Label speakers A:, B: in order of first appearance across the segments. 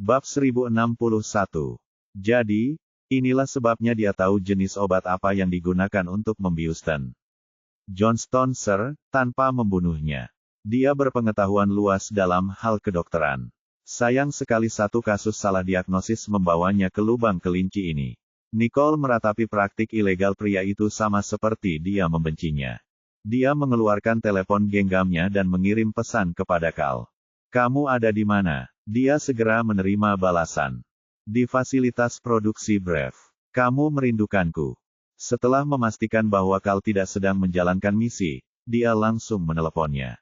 A: Bab 1061. Jadi, inilah sebabnya dia tahu jenis obat apa yang digunakan untuk membiuskan Johnston, Sir, tanpa membunuhnya. Dia berpengetahuan luas dalam hal kedokteran. Sayang sekali satu kasus salah diagnosis membawanya ke lubang kelinci ini. Nicole meratapi praktik ilegal pria itu sama seperti dia membencinya. Dia mengeluarkan telepon genggamnya dan mengirim pesan kepada Cal. "Kamu ada di mana?" Dia segera menerima balasan. "Di fasilitas produksi Brave. Kamu merindukanku." Setelah memastikan bahwa Cal tidak sedang menjalankan misi, dia langsung meneleponnya.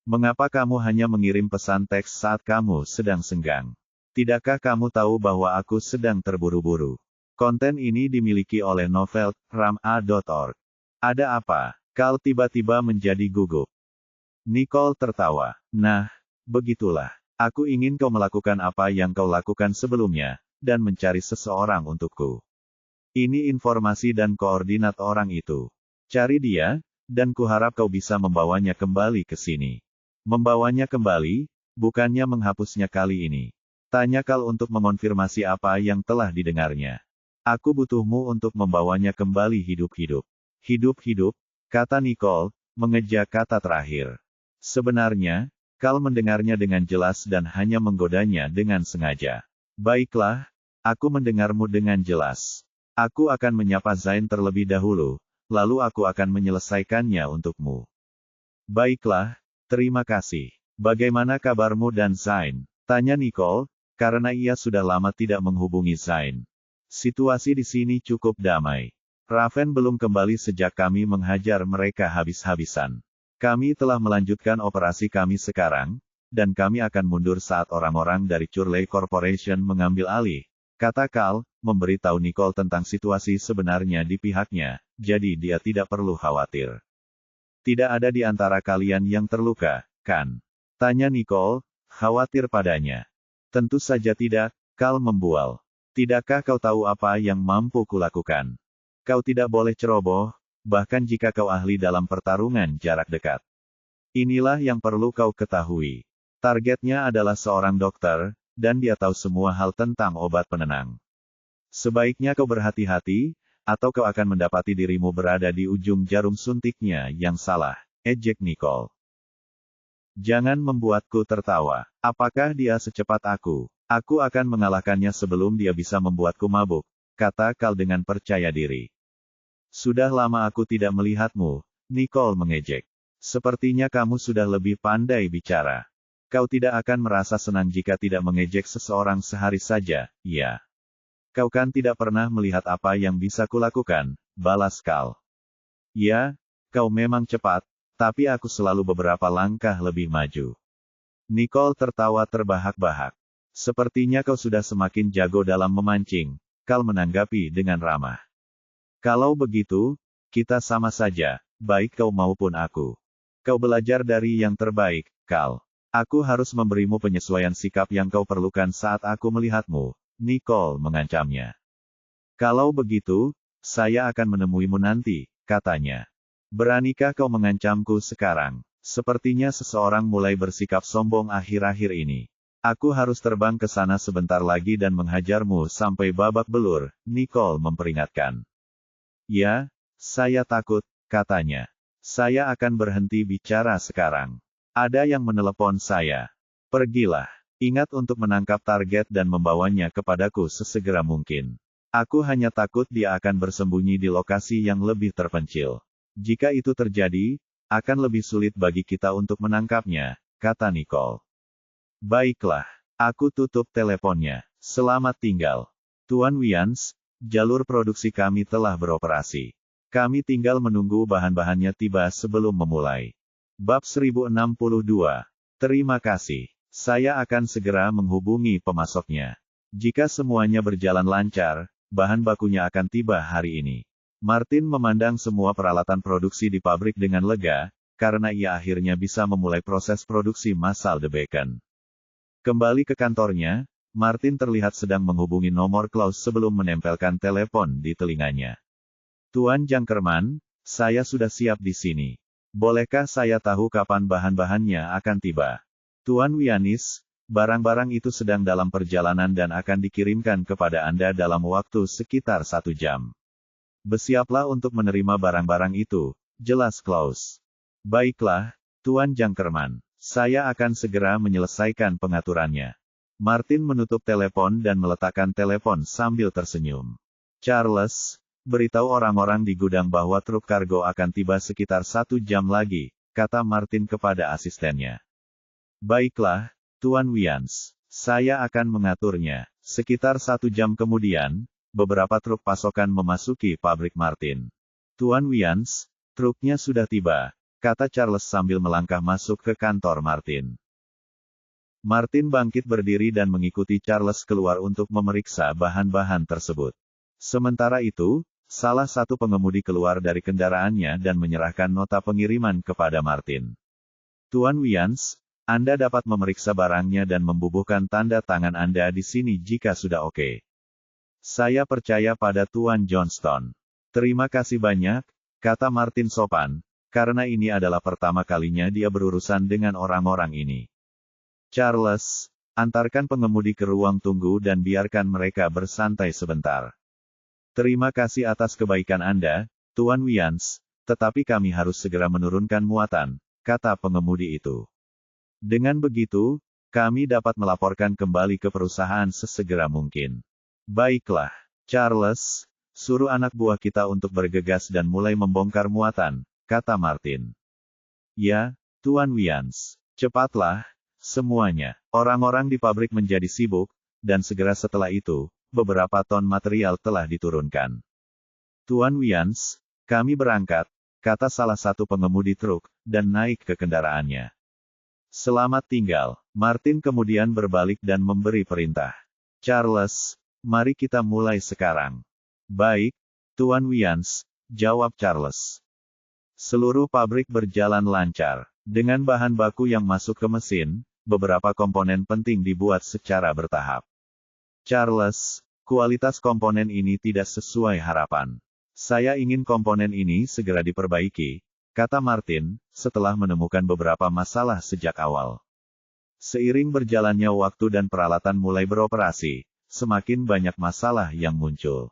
A: "Mengapa kamu hanya mengirim pesan teks saat kamu sedang senggang? Tidakkah kamu tahu bahwa aku sedang terburu-buru?" Konten ini dimiliki oleh novel, ram.a.org. "Ada apa?" Cal tiba-tiba menjadi gugup. Nicole tertawa. "Nah, begitulah. Aku ingin kau melakukan apa yang kau lakukan sebelumnya, dan mencari seseorang untukku. Ini informasi dan koordinat orang itu. Cari dia, dan kuharap kau bisa membawanya kembali ke sini." "Membawanya kembali, bukannya menghapusnya kali ini?" Tanya Cal untuk mengonfirmasi apa yang telah didengarnya. "Aku butuhmu untuk membawanya kembali hidup-hidup." "Hidup-hidup?" kata Nicole, mengeja kata terakhir. Sebenarnya, Cal mendengarnya dengan jelas dan hanya menggodanya dengan sengaja. "Baiklah, aku mendengarmu dengan jelas. Aku akan menyapa Zain terlebih dahulu, lalu aku akan menyelesaikannya untukmu." "Baiklah, terima kasih. Bagaimana kabarmu dan Zain?" tanya Nicole, karena ia sudah lama tidak menghubungi Zain. "Situasi di sini cukup damai. Raven belum kembali sejak kami menghajar mereka habis-habisan. Kami telah melanjutkan operasi kami sekarang, dan kami akan mundur saat orang-orang dari Churley Corporation mengambil alih," kata Cal, memberitahu Nicole tentang situasi sebenarnya di pihaknya, jadi dia tidak perlu khawatir. "Tidak ada di antara kalian yang terluka, kan?" tanya Nicole, khawatir padanya. "Tentu saja tidak," Cal membual. "Tidakkah kau tahu apa yang mampu kulakukan? Kau tidak boleh ceroboh, bahkan jika kau ahli dalam pertarungan jarak dekat. Inilah yang perlu kau ketahui. Targetnya adalah seorang dokter, dan dia tahu semua hal tentang obat penenang. Sebaiknya kau berhati-hati, atau kau akan mendapati dirimu berada di ujung jarum suntiknya yang salah," ejek Nicole. "Jangan membuatku tertawa. Apakah dia secepat aku? Aku akan mengalahkannya sebelum dia bisa membuatku mabuk," kata Cal dengan percaya diri. "Sudah lama aku tidak melihatmu," Nicole mengejek. "Sepertinya kamu sudah lebih pandai bicara. Kau tidak akan merasa senang jika tidak mengejek seseorang sehari saja, ya? Kau kan tidak pernah melihat apa yang bisa kulakukan," balas Cal. "Ya, kau memang cepat, tapi aku selalu beberapa langkah lebih maju." Nicole tertawa terbahak-bahak. "Sepertinya kau sudah semakin jago dalam memancing," Cal menanggapi dengan ramah. "Kalau begitu, kita sama saja, baik kau maupun aku. Kau belajar dari yang terbaik, Cal. Aku harus memberimu penyesuaian sikap yang kau perlukan saat aku melihatmu," Nicole mengancamnya. "Kalau begitu, saya akan menemuimu nanti," katanya. "Beranikah kau mengancamku sekarang?" Sepertinya seseorang mulai bersikap sombong akhir-akhir ini. "Aku harus terbang ke sana sebentar lagi dan menghajarmu sampai babak belur," Nicole memperingatkan. "Ya, saya takut," katanya. "Saya akan berhenti bicara sekarang. Ada yang menelepon saya. Pergilah. Ingat untuk menangkap target dan membawanya kepadaku sesegera mungkin. Aku hanya takut dia akan bersembunyi di lokasi yang lebih terpencil. Jika itu terjadi, akan lebih sulit bagi kita untuk menangkapnya," kata Nicole. "Baiklah. Aku tutup teleponnya. Selamat tinggal. Tuan Wians, jalur produksi kami telah beroperasi. Kami tinggal menunggu bahan-bahannya tiba sebelum memulai." Bab 1062. Terima kasih. Saya akan segera menghubungi pemasoknya. Jika semuanya berjalan lancar, bahan bakunya akan tiba hari ini. Martin memandang semua peralatan produksi di pabrik dengan lega, karena ia akhirnya bisa memulai proses produksi massal The Bacon. Kembali ke kantornya, Martin terlihat sedang menghubungi nomor Klaus sebelum menempelkan telepon di telinganya. "Tuan Jangkerman, saya sudah siap di sini. Bolehkah saya tahu kapan bahan-bahannya akan tiba?" "Tuan Wianis, Barang-barang itu sedang dalam perjalanan dan akan dikirimkan kepada Anda dalam waktu sekitar 1 jam. Bersiaplah untuk menerima barang-barang itu, jelas Klaus. Baiklah, Tuan Jangkerman. Saya akan segera menyelesaikan pengaturannya. Martin menutup telepon dan meletakkan telepon sambil tersenyum. Charles, beritahu orang-orang di gudang bahwa truk kargo akan tiba sekitar 1 jam lagi, kata Martin kepada asistennya. Baiklah, Tuan Wians. Saya akan mengaturnya. Sekitar 1 jam kemudian, beberapa truk pasokan memasuki pabrik Martin. Tuan Wians, truknya sudah tiba, kata Charles sambil melangkah masuk ke kantor Martin. Martin bangkit berdiri dan mengikuti Charles keluar untuk memeriksa bahan-bahan tersebut. Sementara itu, salah satu pengemudi keluar dari kendaraannya dan menyerahkan nota pengiriman kepada Martin. Tuan Wians, Anda dapat memeriksa barangnya dan membubuhkan tanda tangan Anda di sini jika sudah oke. Saya percaya pada Tuan Johnston. Terima kasih banyak, kata Martin sopan, karena ini adalah pertama kalinya dia berurusan dengan orang-orang ini. Charles, antarkan pengemudi ke ruang tunggu dan biarkan mereka bersantai sebentar. Terima kasih atas kebaikan Anda, Tuan Wians, tetapi kami harus segera menurunkan muatan, kata pengemudi itu. Dengan begitu, kami dapat melaporkan kembali ke perusahaan sesegera mungkin. Baiklah, Charles, suruh anak buah kita untuk bergegas dan mulai membongkar muatan, kata Martin. Ya, Tuan Wians. Cepatlah, semuanya. Orang-orang di pabrik menjadi sibuk, dan segera setelah itu, beberapa ton material telah diturunkan. Tuan Wians, kami berangkat, kata salah satu pengemudi truk, dan naik ke kendaraannya. Selamat tinggal. Martin kemudian berbalik dan memberi perintah. Charles, mari kita mulai sekarang. Baik, Tuan Wians, jawab Charles. Seluruh pabrik berjalan lancar. Dengan bahan baku yang masuk ke mesin, beberapa komponen penting dibuat secara bertahap. Charles, kualitas komponen ini tidak sesuai harapan. Saya ingin komponen ini segera diperbaiki, kata Martin, setelah menemukan beberapa masalah sejak awal. Seiring berjalannya waktu dan peralatan mulai beroperasi, semakin banyak masalah yang muncul.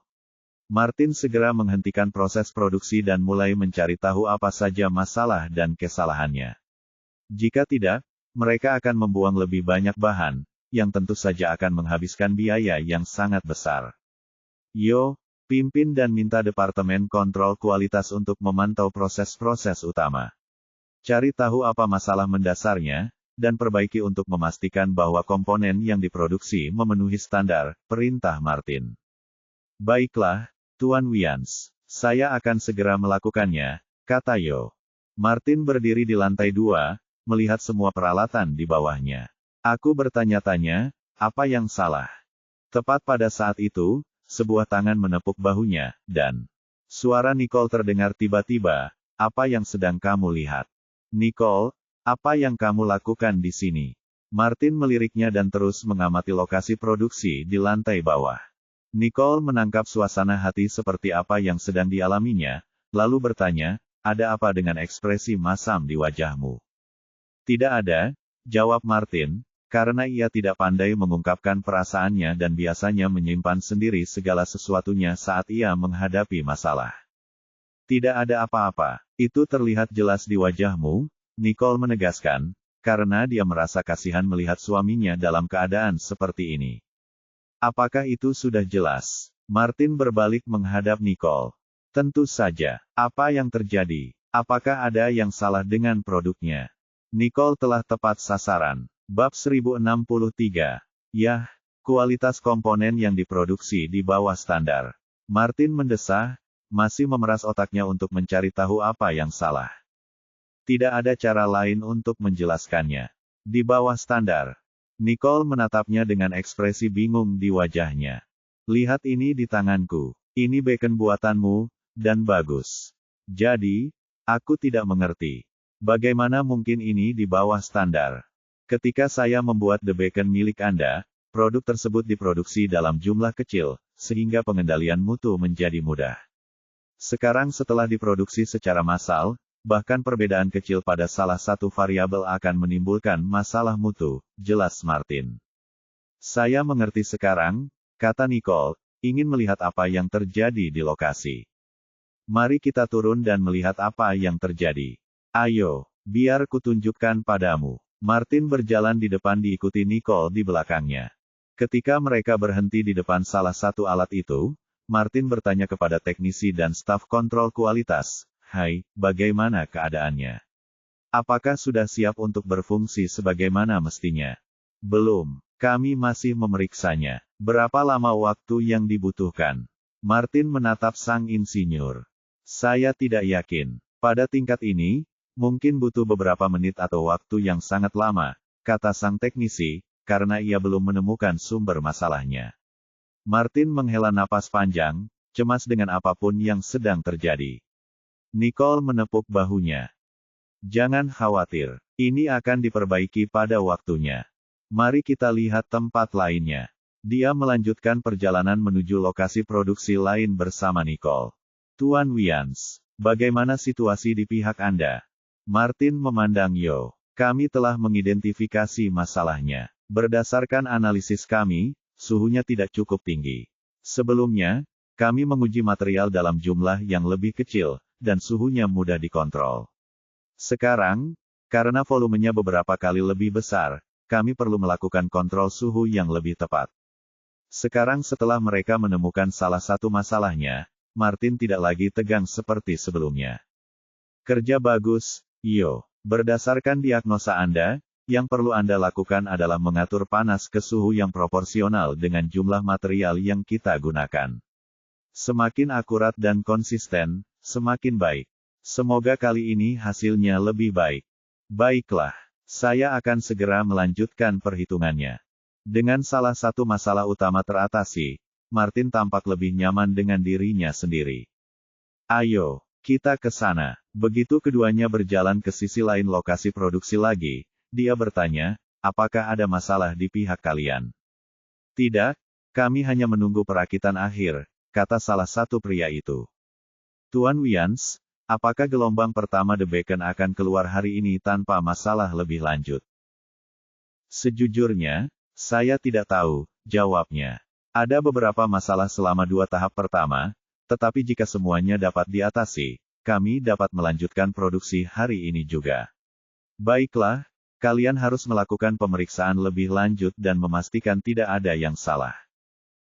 A: Martin segera menghentikan proses produksi dan mulai mencari tahu apa saja masalah dan kesalahannya. Jika tidak, mereka akan membuang lebih banyak bahan, yang tentu saja akan menghabiskan biaya yang sangat besar. Yo, pimpin dan minta Departemen Kontrol Kualitas untuk memantau proses-proses utama. Cari tahu apa masalah mendasarnya, dan perbaiki untuk memastikan bahwa komponen yang diproduksi memenuhi standar, perintah Martin. Baiklah, Tuan Wians, saya akan segera melakukannya, kata Yo. Martin berdiri di lantai 2, melihat semua peralatan di bawahnya. Aku bertanya-tanya, apa yang salah? Tepat pada saat itu, sebuah tangan menepuk bahunya, dan suara Nicole terdengar tiba-tiba, apa yang sedang kamu lihat? Nicole, apa yang kamu lakukan di sini? Martin meliriknya dan terus mengamati lokasi produksi di lantai bawah. Nicole menangkap suasana hati seperti apa yang sedang dialaminya, lalu bertanya, ada apa dengan ekspresi masam di wajahmu? Tidak ada, jawab Martin, karena ia tidak pandai mengungkapkan perasaannya dan biasanya menyimpan sendiri segala sesuatunya saat ia menghadapi masalah. Tidak ada apa-apa, itu terlihat jelas di wajahmu, Nicole menegaskan, karena dia merasa kasihan melihat suaminya dalam keadaan seperti ini. Apakah itu sudah jelas? Martin berbalik menghadap Nicole. Tentu saja. Apa yang terjadi? Apakah ada yang salah dengan produknya? Nicole telah tepat sasaran. Bab 1063. Yah, kualitas komponen yang diproduksi di bawah standar. Martin mendesah, masih memeras otaknya untuk mencari tahu apa yang salah. Tidak ada cara lain untuk menjelaskannya. Di bawah standar. Nicole menatapnya dengan ekspresi bingung di wajahnya. Lihat ini di tanganku. Ini bacon buatanmu, dan bagus. Jadi, aku tidak mengerti. Bagaimana mungkin ini di bawah standar? Ketika saya membuat the bacon milik Anda, produk tersebut diproduksi dalam jumlah kecil, sehingga pengendalian mutu menjadi mudah. Sekarang setelah diproduksi secara massal, Bahkan perbedaan kecil pada salah satu variabel akan menimbulkan masalah mutu, jelas Martin. Saya mengerti sekarang, kata Nicole, ingin melihat apa yang terjadi di lokasi. Mari kita turun dan melihat apa yang terjadi. Ayo, biar kutunjukkan padamu. Martin berjalan di depan diikuti Nicole di belakangnya. Ketika mereka berhenti di depan salah satu alat itu, Martin bertanya kepada teknisi dan staf kontrol kualitas, "Hai, bagaimana keadaannya? Apakah sudah siap untuk berfungsi sebagaimana mestinya?" "Belum, kami masih memeriksanya. Berapa lama waktu yang dibutuhkan?" Martin menatap sang insinyur. "Saya tidak yakin. Pada tingkat ini, mungkin butuh beberapa menit atau waktu yang sangat lama," kata sang teknisi, karena ia belum menemukan sumber masalahnya. Martin menghela napas panjang, cemas dengan apapun yang sedang terjadi. Nicole menepuk bahunya. "Jangan khawatir, ini akan diperbaiki pada waktunya. Mari kita lihat tempat lainnya." Dia melanjutkan perjalanan menuju lokasi produksi lain bersama Nicole. "Tuan Wians, bagaimana situasi di pihak Anda?" Martin memandang Yo. "Kami telah mengidentifikasi masalahnya. Berdasarkan analisis kami, suhunya tidak cukup tinggi. Sebelumnya, kami menguji material dalam jumlah yang lebih kecil, dan suhunya mudah dikontrol. Sekarang, karena volumenya beberapa kali lebih besar, kami perlu melakukan kontrol suhu yang lebih tepat." Sekarang setelah mereka menemukan salah satu masalahnya, Martin tidak lagi tegang seperti sebelumnya. "Kerja bagus, Yo. Berdasarkan diagnosa Anda, yang perlu Anda lakukan adalah mengatur panas ke suhu yang proporsional dengan jumlah material yang kita gunakan. Semakin akurat dan konsisten, semakin baik. Semoga kali ini hasilnya lebih baik." "Baiklah, saya akan segera melanjutkan perhitungannya." Dengan salah satu masalah utama teratasi, Martin tampak lebih nyaman dengan dirinya sendiri. "Ayo, kita ke sana." Begitu keduanya berjalan ke sisi lain lokasi produksi lagi, dia bertanya, "Apakah ada masalah di pihak kalian?" "Tidak, kami hanya menunggu perakitan akhir," kata salah satu pria itu. "Tuan Wians, apakah gelombang pertama The Beacon akan keluar hari ini tanpa masalah lebih lanjut?" "Sejujurnya, saya tidak tahu," jawabnya. "Ada beberapa masalah selama 2 tahap pertama, tetapi jika semuanya dapat diatasi, kami dapat melanjutkan produksi hari ini juga." "Baiklah, kalian harus melakukan pemeriksaan lebih lanjut dan memastikan tidak ada yang salah."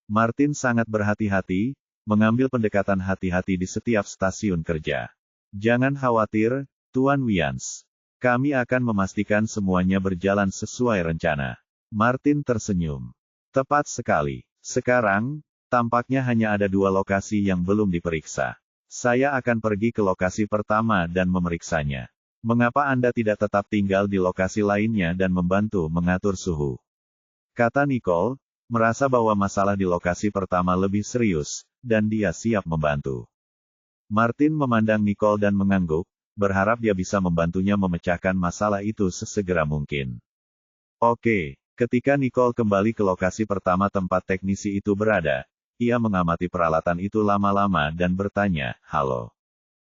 A: Martin sangat berhati-hati, mengambil pendekatan hati-hati di setiap stasiun kerja. "Jangan khawatir, Tuan Wians. Kami akan memastikan semuanya berjalan sesuai rencana." Martin tersenyum. "Tepat sekali. Sekarang, tampaknya hanya ada 2 lokasi yang belum diperiksa. Saya akan pergi ke lokasi pertama dan memeriksanya. Mengapa Anda tidak tetap tinggal di lokasi lainnya dan membantu mengatur suhu?" kata Nicole, merasa bahwa masalah di lokasi pertama lebih serius, dan dia siap membantu. Martin memandang Nicole dan mengangguk, berharap dia bisa membantunya memecahkan masalah itu sesegera mungkin. Oke, ketika Nicole kembali ke lokasi pertama tempat teknisi itu berada, ia mengamati peralatan itu lama-lama dan bertanya, "Halo.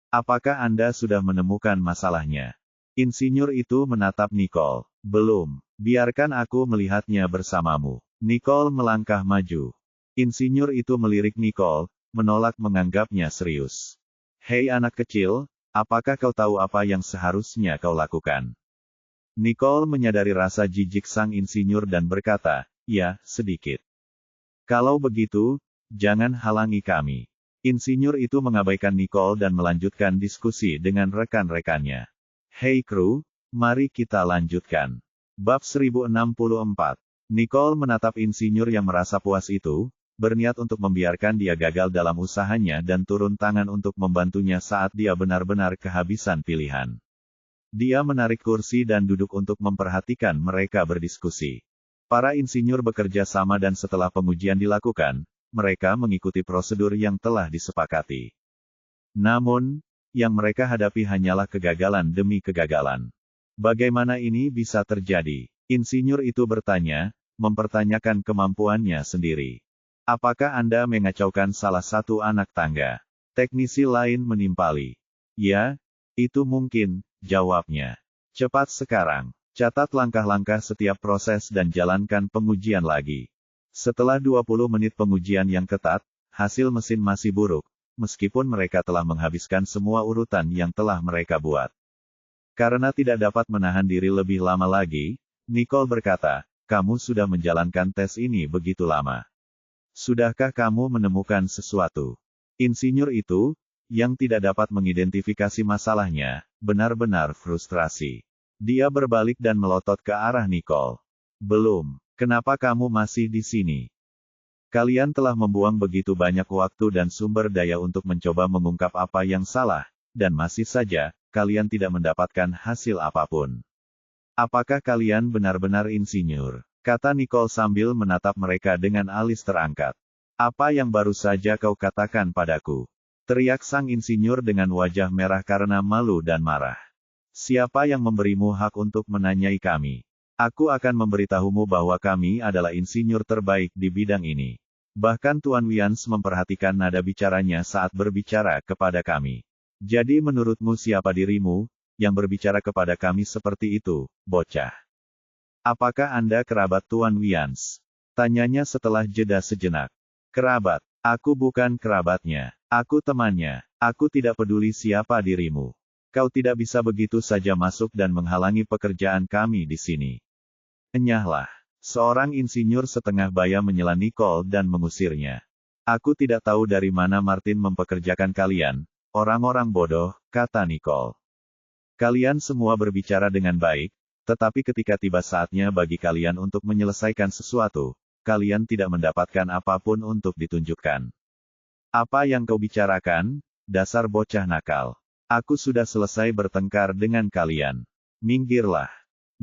A: Apakah Anda sudah menemukan masalahnya?" Insinyur itu menatap Nicole. "Belum. Biarkan aku melihatnya bersamamu." Nicole melangkah maju. Insinyur itu melirik Nicole, menolak menganggapnya serius. "Hei anak kecil, apakah kau tahu apa yang seharusnya kau lakukan?" Nicole menyadari rasa jijik sang insinyur dan berkata, "Ya, sedikit." "Kalau begitu, jangan halangi kami." Insinyur itu mengabaikan Nicole dan melanjutkan diskusi dengan rekan-rekannya. "Hei kru, mari kita lanjutkan." Bab 1064. Nicole menatap insinyur yang merasa puas itu, berniat untuk membiarkan dia gagal dalam usahanya dan turun tangan untuk membantunya saat dia benar-benar kehabisan pilihan. Dia menarik kursi dan duduk untuk memperhatikan mereka berdiskusi. Para insinyur bekerja sama dan setelah pengujian dilakukan, mereka mengikuti prosedur yang telah disepakati. Namun, yang mereka hadapi hanyalah kegagalan demi kegagalan. "Bagaimana ini bisa terjadi?" Insinyur itu bertanya, mempertanyakan kemampuannya sendiri. "Apakah Anda mengacaukan salah satu anak tangga?" Teknisi lain menimpali. "Ya, Itu mungkin, jawabnya. Cepat sekarang. Catat langkah-langkah setiap proses dan jalankan pengujian lagi. Setelah 20 menit pengujian yang ketat, hasil mesin masih buruk, meskipun mereka telah menghabiskan semua urutan yang telah mereka buat. Karena tidak dapat menahan diri lebih lama lagi, Nicole berkata, "Kamu sudah menjalankan tes ini begitu lama. Sudahkah kamu menemukan sesuatu?" Insinyur itu, yang tidak dapat mengidentifikasi masalahnya, benar-benar frustrasi. Dia berbalik dan melotot ke arah Nicole. "Belum. Kenapa kamu masih di sini? Kalian telah membuang begitu banyak waktu dan sumber daya untuk mencoba mengungkap apa yang salah, dan masih saja, kalian tidak mendapatkan hasil apapun. Apakah kalian benar-benar insinyur?" kata Nicole sambil menatap mereka dengan alis terangkat. "Apa yang baru saja kau katakan padaku?" teriak sang insinyur dengan wajah merah karena malu dan marah. "Siapa yang memberimu hak untuk menanyai kami? Aku akan memberitahumu bahwa kami adalah insinyur terbaik di bidang ini." Bahkan Tuan Wians memperhatikan nada bicaranya saat berbicara kepada kami. "Jadi menurutmu siapa dirimu, yang berbicara kepada kami seperti itu, bocah? Apakah Anda kerabat Tuan Wians?" tanyanya setelah jeda sejenak. "Kerabat? Aku bukan kerabatnya. Aku temannya. Aku tidak peduli siapa dirimu. Kau tidak bisa begitu saja masuk dan menghalangi pekerjaan kami di sini." "Enyahlah." Seorang insinyur setengah baya menyela Nicole dan mengusirnya. "Aku tidak tahu dari mana Martin mempekerjakan kalian, orang-orang bodoh," kata Nicole. "Kalian semua berbicara dengan baik, tetapi ketika tiba saatnya bagi kalian untuk menyelesaikan sesuatu, kalian tidak mendapatkan apapun untuk ditunjukkan. Apa yang kau bicarakan, dasar bocah nakal? Aku sudah selesai bertengkar dengan kalian. Minggirlah."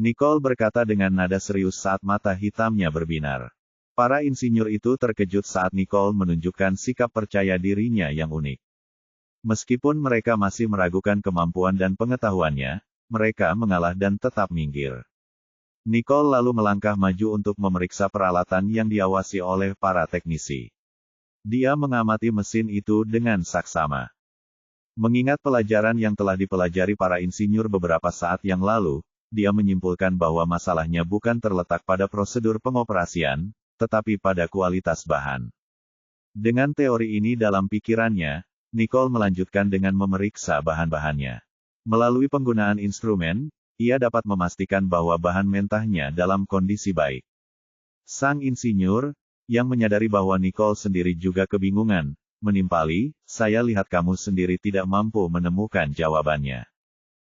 A: Nicole berkata dengan nada serius saat mata hitamnya berbinar. Para insinyur itu terkejut saat Nicole menunjukkan sikap percaya dirinya yang unik. Meskipun mereka masih meragukan kemampuan dan pengetahuannya, mereka mengalah dan tetap minggir. Nicole lalu melangkah maju untuk memeriksa peralatan yang diawasi oleh para teknisi. Dia mengamati mesin itu dengan saksama. Mengingat pelajaran yang telah dipelajari para insinyur beberapa saat yang lalu, dia menyimpulkan bahwa masalahnya bukan terletak pada prosedur pengoperasian, tetapi pada kualitas bahan. Dengan teori ini dalam pikirannya, Nicole melanjutkan dengan memeriksa bahan-bahannya. Melalui penggunaan instrumen, ia dapat memastikan bahwa bahan mentahnya dalam kondisi baik. Sang insinyur, yang menyadari bahwa Nicole sendiri juga kebingungan, menimpali, "Saya lihat kamu sendiri tidak mampu menemukan jawabannya.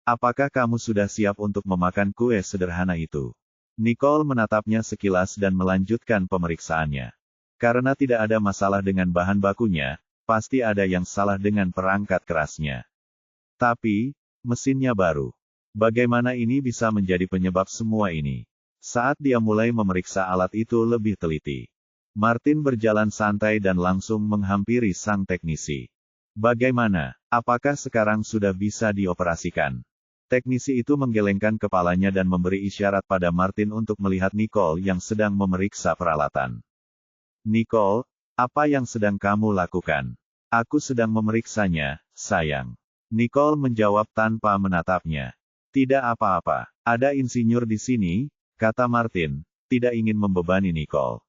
A: Apakah kamu sudah siap untuk memakan kue sederhana itu?" Nicole menatapnya sekilas dan melanjutkan pemeriksaannya. Karena tidak ada masalah dengan bahan bakunya, pasti ada yang salah dengan perangkat kerasnya. Tapi, mesinnya baru. Bagaimana ini bisa menjadi penyebab semua ini? Saat dia mulai memeriksa alat itu lebih teliti, Martin berjalan santai dan langsung menghampiri sang teknisi. "Bagaimana? Apakah sekarang sudah bisa dioperasikan?" Teknisi itu menggelengkan kepalanya dan memberi isyarat pada Martin untuk melihat Nicole yang sedang memeriksa peralatan. "Nicole, apa yang sedang kamu lakukan?" "Aku sedang memeriksanya, sayang." Nicole menjawab tanpa menatapnya. "Tidak apa-apa. Ada insinyur di sini," kata Martin, tidak ingin membebani Nicole.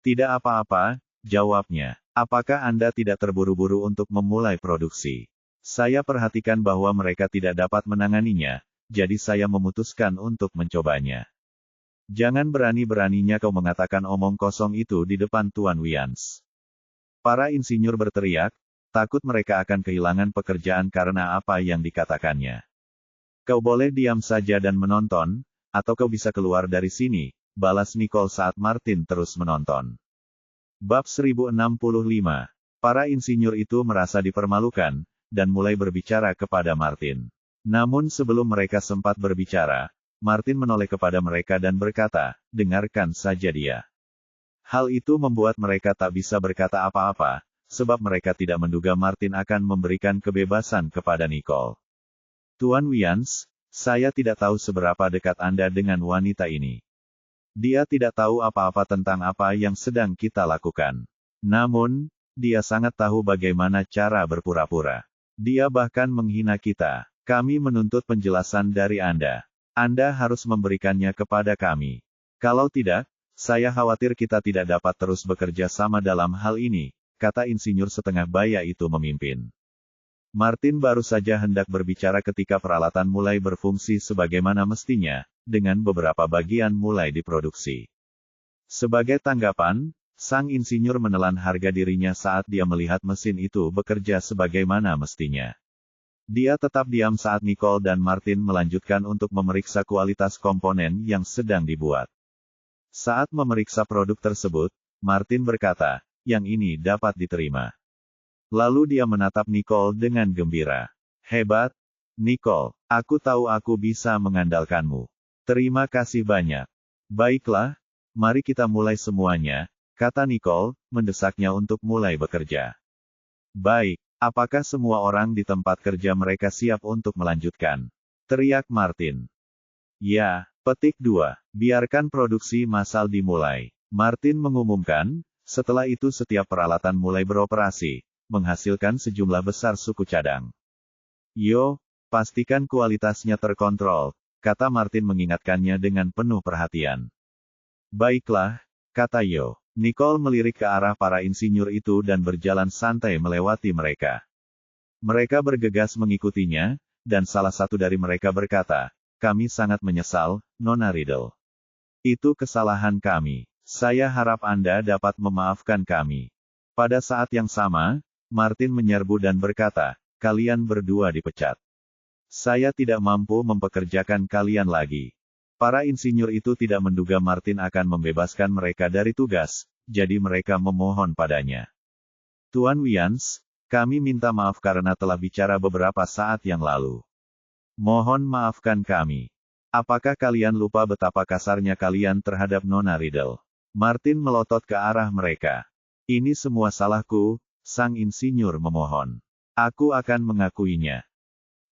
A: "Tidak apa-apa," jawabnya. "Apakah Anda tidak terburu-buru untuk memulai produksi? Saya perhatikan bahwa mereka tidak dapat menanganinya, jadi saya memutuskan untuk mencobanya." "Jangan berani-beraninya kau mengatakan omong kosong itu di depan Tuan Wians." Para insinyur berteriak, takut mereka akan kehilangan pekerjaan karena apa yang dikatakannya. "Kau boleh diam saja dan menonton, atau kau bisa keluar dari sini," balas Nicole saat Martin terus menonton. Bab 1065. Para insinyur itu merasa dipermalukan, dan mulai berbicara kepada Martin. Namun sebelum mereka sempat berbicara, Martin menoleh kepada mereka dan berkata, "Dengarkan saja dia." Hal itu membuat mereka tak bisa berkata apa-apa, sebab mereka tidak menduga Martin akan memberikan kebebasan kepada Nicole. "Tuan Wians, saya tidak tahu seberapa dekat Anda dengan wanita ini. Dia tidak tahu apa-apa tentang apa yang sedang kita lakukan. Namun, dia sangat tahu bagaimana cara berpura-pura. Dia bahkan menghina kita," Kami menuntut penjelasan dari Anda. Anda harus memberikannya kepada kami. Kalau tidak, saya khawatir kita tidak dapat terus bekerja sama dalam hal ini, kata insinyur setengah baya itu memimpin. Martin baru saja hendak berbicara ketika peralatan mulai berfungsi sebagaimana mestinya, dengan beberapa bagian mulai diproduksi. Sebagai tanggapan, sang insinyur menelan harga dirinya saat dia melihat mesin itu bekerja sebagaimana mestinya. Dia tetap diam saat Nicole dan Martin melanjutkan untuk memeriksa kualitas komponen yang sedang dibuat. Saat memeriksa produk tersebut, Martin berkata, "Yang ini dapat diterima." Lalu dia menatap Nicole dengan gembira. "Hebat, Nicole. Aku tahu aku bisa mengandalkanmu. Terima kasih banyak." "Baiklah, mari kita mulai semuanya," kata Nicole, mendesaknya untuk mulai bekerja. "Baik. Apakah semua orang di tempat kerja mereka siap untuk melanjutkan?" teriak Martin. "Ya, petik 2. Biarkan produksi massal dimulai," Martin mengumumkan. Setelah itu setiap peralatan mulai beroperasi, menghasilkan sejumlah besar suku cadang. "Yo, pastikan kualitasnya terkontrol," kata Martin mengingatkannya dengan penuh perhatian. "Baiklah," kata Yo. Nicole melirik ke arah para insinyur itu dan berjalan santai melewati mereka. Mereka bergegas mengikutinya, dan salah satu dari mereka berkata, "Kami sangat menyesal, Nona Riddle. Itu kesalahan kami. Saya harap Anda dapat memaafkan kami." Pada saat yang sama, Martin menyerbu dan berkata, "Kalian berdua dipecat. Saya tidak mampu mempekerjakan kalian lagi." Para insinyur itu tidak menduga Martin akan membebaskan mereka dari tugas, jadi mereka memohon padanya. "Tuan Wians, kami minta maaf karena telah bicara beberapa saat yang lalu. Mohon maafkan kami. Apakah kalian lupa betapa kasarnya kalian terhadap Nona Riddle?" Martin melotot ke arah mereka. "Ini semua salahku," sang insinyur memohon. "Aku akan mengakuinya."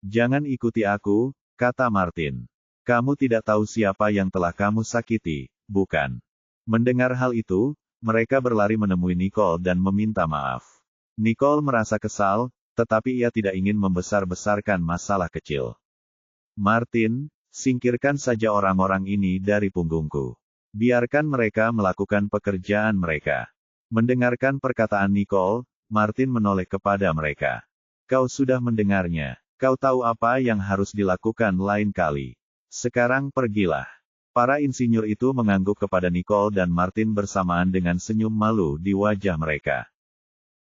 A: "Jangan ikuti aku," kata Martin. "Kamu tidak tahu siapa yang telah kamu sakiti, bukan?" Mendengar hal itu, mereka berlari menemui Nicole dan meminta maaf. Nicole merasa kesal, tetapi ia tidak ingin membesar-besarkan masalah kecil. "Martin, singkirkan saja orang-orang ini dari punggungku. Biarkan mereka melakukan pekerjaan mereka." Mendengarkan perkataan Nicole, Martin menoleh kepada mereka. "Kau sudah mendengarnya. Kau tahu apa yang harus dilakukan lain kali. Sekarang pergilah." Para insinyur itu mengangguk kepada Nicole dan Martin bersamaan dengan senyum malu di wajah mereka.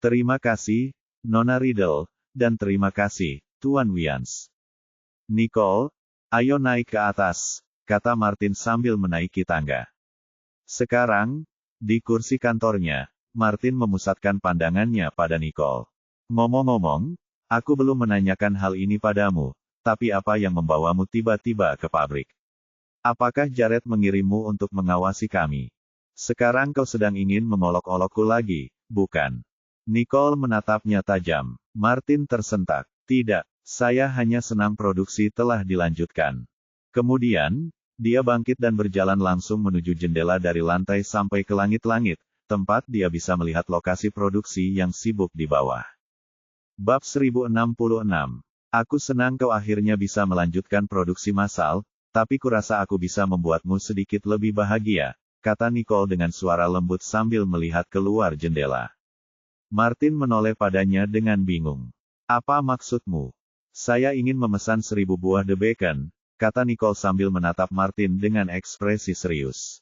A: "Terima kasih, Nona Riddle, dan terima kasih, Tuan Wians." "Nicole, ayo naik ke atas," kata Martin sambil menaiki tangga. Sekarang, di kursi kantornya, Martin memusatkan pandangannya pada Nicole. "Ngomong-ngomong, aku belum menanyakan hal ini padamu, tapi apa yang membawamu tiba-tiba ke pabrik? Apakah Jared mengirimmu untuk mengawasi kami? Sekarang kau sedang ingin mengolok-olokku lagi, bukan?" Nicole menatapnya tajam. Martin tersentak. "Tidak, saya hanya senang produksi telah dilanjutkan." Kemudian, dia bangkit dan berjalan langsung menuju jendela dari lantai sampai ke langit-langit, tempat dia bisa melihat lokasi produksi yang sibuk di bawah. Bab 1066. "Aku senang kau akhirnya bisa melanjutkan produksi massal, tapi kurasa aku bisa membuatmu sedikit lebih bahagia," kata Nicole dengan suara lembut sambil melihat keluar jendela. Martin menoleh padanya dengan bingung. "Apa maksudmu?" "Saya ingin memesan 1000 buah The Bacon," kata Nicole sambil menatap Martin dengan ekspresi serius.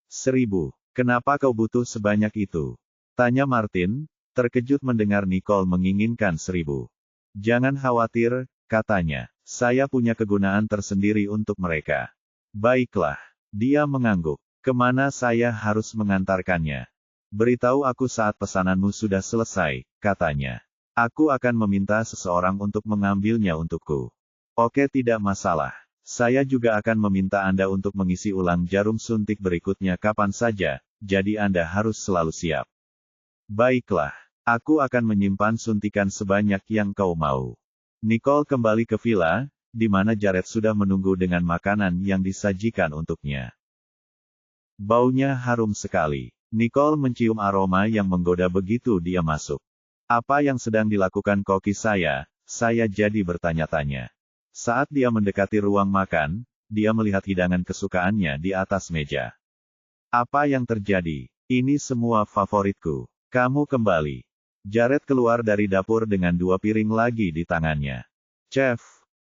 A: "1000? Kenapa kau butuh sebanyak itu?" tanya Martin, terkejut mendengar Nicole menginginkan 1000. "Jangan khawatir," katanya. "Saya punya kegunaan tersendiri untuk mereka." "Baiklah." Dia mengangguk. "Kemana saya harus mengantarkannya?" "Beritahu aku saat pesananmu sudah selesai," katanya. "Aku akan meminta seseorang untuk mengambilnya untukku." "Oke, tidak masalah. Saya juga akan meminta Anda untuk mengisi ulang jarum suntik berikutnya kapan saja, jadi Anda harus selalu siap." "Baiklah. Aku akan menyimpan suntikan sebanyak yang kau mau." Nicole kembali ke villa, di mana Jared sudah menunggu dengan makanan yang disajikan untuknya. Baunya harum sekali. Nicole mencium aroma yang menggoda begitu dia masuk. "Apa yang sedang dilakukan koki saya?" Saya jadi bertanya-tanya. Saat dia mendekati ruang makan, dia melihat hidangan kesukaannya di atas meja. Apa yang terjadi? Ini semua favoritku. Kamu kembali. Jared keluar dari dapur dengan 2 piring lagi di tangannya. Chef,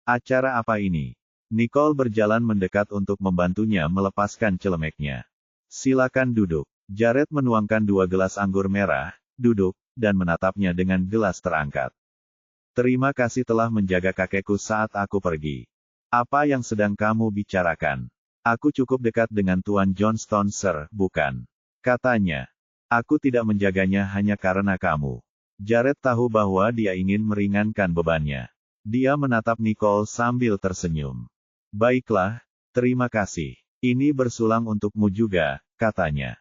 A: acara apa ini? Nicole berjalan mendekat untuk membantunya melepaskan celemeknya. Silakan duduk. Jared menuangkan 2 gelas anggur merah, duduk, dan menatapnya dengan gelas terangkat. Terima kasih telah menjaga kakekku saat aku pergi. Apa yang sedang kamu bicarakan? Aku cukup dekat dengan Tuan Johnston, Sir, bukan? Katanya. Aku tidak menjaganya hanya karena kamu. Jared tahu bahwa dia ingin meringankan bebannya. Dia menatap Nicole sambil tersenyum. Baiklah, terima kasih. Ini bersulang untukmu juga, katanya.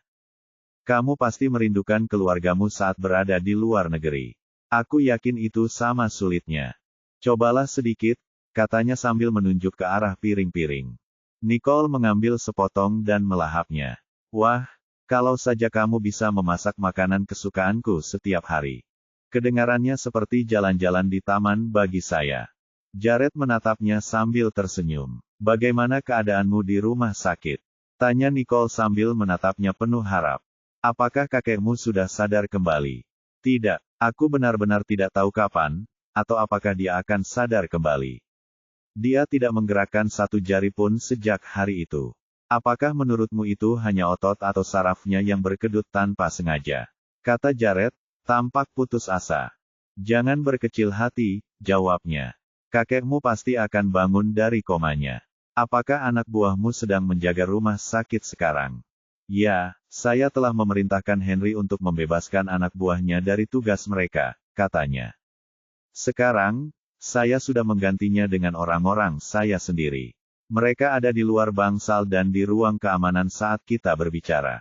A: Kamu pasti merindukan keluargamu saat berada di luar negeri. Aku yakin itu sama sulitnya. Cobalah sedikit, katanya sambil menunjuk ke arah piring-piring. Nicole mengambil sepotong dan melahapnya. Wah, kalau saja kamu bisa memasak makanan kesukaanku setiap hari. Kedengarannya seperti jalan-jalan di taman bagi saya. Jared menatapnya sambil tersenyum. Bagaimana keadaanmu di rumah sakit? Tanya Nicole sambil menatapnya penuh harap. Apakah kakekmu sudah sadar kembali? Tidak, aku benar-benar tidak tahu kapan, atau apakah dia akan sadar kembali. Dia tidak menggerakkan satu jari pun sejak hari itu. Apakah menurutmu itu hanya otot atau sarafnya yang berkedut tanpa sengaja? Kata Jared, tampak putus asa. Jangan berkecil hati, jawabnya. Kakekmu pasti akan bangun dari komanya. Apakah anak buahmu sedang menjaga rumah sakit sekarang? Ya, saya telah memerintahkan Henry untuk membebaskan anak buahnya dari tugas mereka, katanya. Sekarang, saya sudah menggantinya dengan orang-orang saya sendiri. Mereka ada di luar bangsal dan di ruang keamanan saat kita berbicara.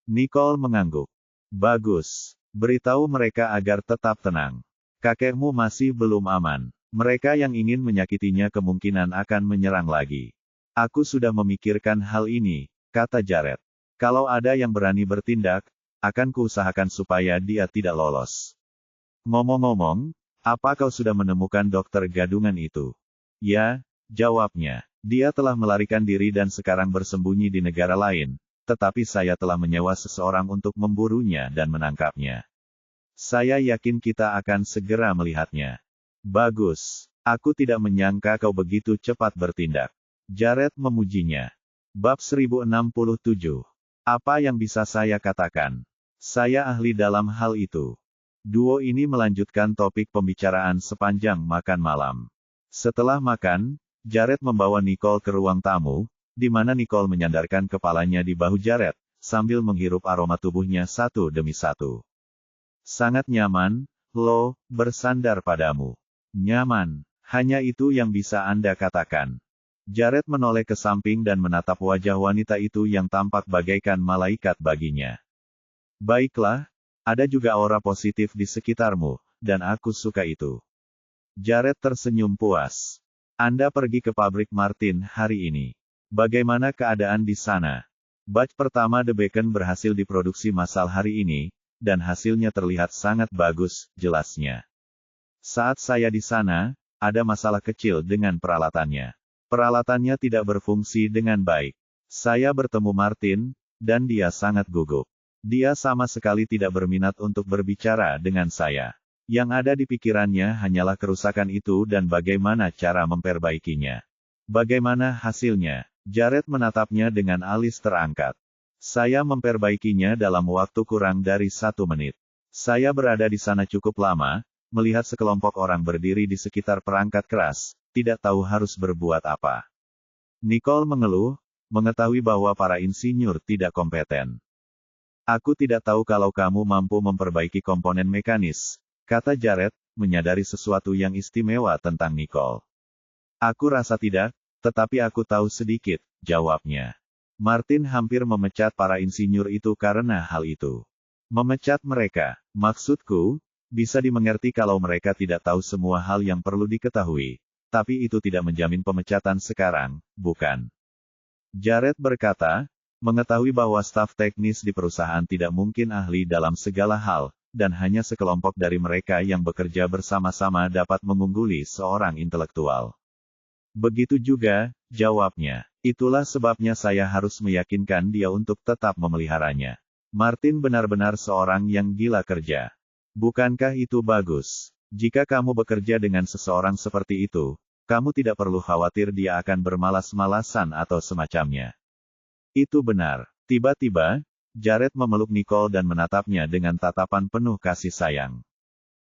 A: Nicole mengangguk. Bagus. Beritahu mereka agar tetap tenang. Kakekmu masih belum aman. Mereka yang ingin menyakitinya kemungkinan akan menyerang lagi. Aku sudah memikirkan hal ini, kata Jared. Kalau ada yang berani bertindak, akan kuusahakan supaya dia tidak lolos. Ngomong-ngomong, apa kau sudah menemukan dokter gadungan itu? Ya, jawabnya. Dia telah melarikan diri dan sekarang bersembunyi di negara lain, tetapi saya telah menyewa seseorang untuk memburunya dan menangkapnya. Saya yakin kita akan segera melihatnya. Bagus. Aku tidak menyangka kau begitu cepat bertindak. Jared memujinya. Bab 1067. Apa yang bisa saya katakan? Saya ahli dalam hal itu. Duo ini melanjutkan topik pembicaraan sepanjang makan malam. Setelah makan, Jared membawa Nicole ke ruang tamu, di mana Nicole menyandarkan kepalanya di bahu Jared, sambil menghirup aroma tubuhnya satu demi satu. Sangat nyaman, lo, bersandar padamu. Nyaman, hanya itu yang bisa Anda katakan. Jared menoleh ke samping dan menatap wajah wanita itu yang tampak bagaikan malaikat baginya. Baiklah, ada juga aura positif di sekitarmu, dan aku suka itu. Jared tersenyum puas. Anda pergi ke pabrik Martin hari ini. Bagaimana keadaan di sana? Batch pertama The Beacon berhasil diproduksi massal hari ini, dan hasilnya terlihat sangat bagus, jelasnya. Saat saya di sana, ada masalah kecil dengan peralatannya. Peralatannya tidak berfungsi dengan baik. Saya bertemu Martin, dan dia sangat gugup. Dia sama sekali tidak berminat untuk berbicara dengan saya. Yang ada di pikirannya hanyalah kerusakan itu dan bagaimana cara memperbaikinya. Bagaimana hasilnya? Jared menatapnya dengan alis terangkat. Saya memperbaikinya dalam waktu kurang dari 1 menit. Saya berada di sana cukup lama, melihat sekelompok orang berdiri di sekitar perangkat keras, tidak tahu harus berbuat apa. Nicole mengeluh, mengetahui bahwa para insinyur tidak kompeten. Aku tidak tahu kalau kamu mampu memperbaiki komponen mekanis, kata Jared, menyadari sesuatu yang istimewa tentang Nicole. Aku rasa tidak, tetapi aku tahu sedikit, jawabnya. Martin hampir memecat para insinyur itu karena hal itu. Memecat mereka, maksudku, bisa dimengerti kalau mereka tidak tahu semua hal yang perlu diketahui, tapi itu tidak menjamin pemecatan sekarang, bukan? Jared berkata, mengetahui bahwa staf teknis di perusahaan tidak mungkin ahli dalam segala hal, dan hanya sekelompok dari mereka yang bekerja bersama-sama dapat mengungguli seorang intelektual. Begitu juga, jawabnya. Itulah sebabnya saya harus meyakinkan dia untuk tetap memeliharanya. Martin benar-benar seorang yang gila kerja. Bukankah itu bagus? Jika kamu bekerja dengan seseorang seperti itu, kamu tidak perlu khawatir dia akan bermalas-malasan atau semacamnya. Itu benar. Tiba-tiba, Jared memeluk Nicole dan menatapnya dengan tatapan penuh kasih sayang.